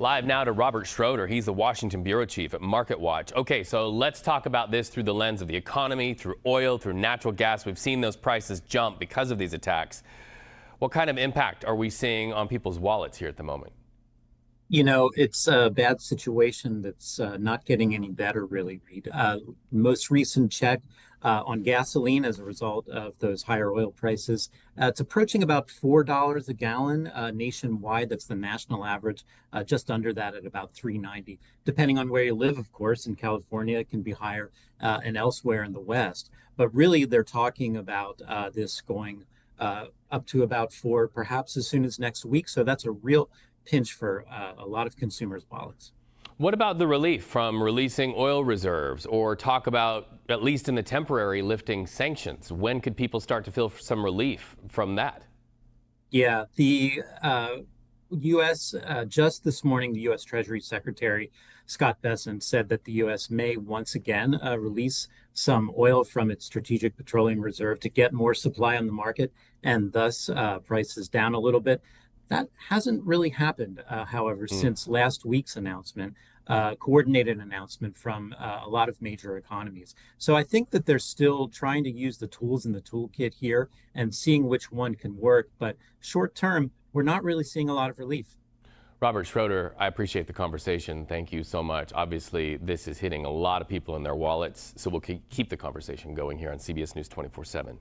Live now to Robert Schroeder. He's the Washington bureau chief at MarketWatch. Okay, so let's talk about this through the lens of the economy, through oil, through natural gas. We've seen those prices jump because of these attacks. What kind of impact are we seeing on people's wallets here at the moment? You know, it's a bad situation that's not getting any better, really, Reed. Most recent check on gasoline as a result of those higher oil prices, it's approaching about $4 a gallon nationwide. That's the national average, just under that at about 3.90. Depending on where you live, of course, in California, it can be higher and elsewhere in the West. But really, they're talking about this going up to about 4, perhaps as soon as next week. So that's a real pinch for a lot of consumers' wallets. What about the relief from releasing oil reserves, or talk about, at least in the temporary, lifting sanctions? When could people start to feel some relief from that? Yeah, the U.S. Just this morning, the U.S. Treasury Secretary Scott Bessent said that the U.S. may once again release some oil from its Strategic Petroleum Reserve to get more supply on the market and thus prices down a little bit. That hasn't really happened, however, since last week's announcement, coordinated announcement from a lot of major economies. So I think that they're still trying to use the tools in the toolkit here and seeing which one can work. But short term, we're not really seeing a lot of relief. Robert Schroeder, I appreciate the conversation. Thank you so much. Obviously, this is hitting a lot of people in their wallets, so we'll keep the conversation going here on CBS News 24/7.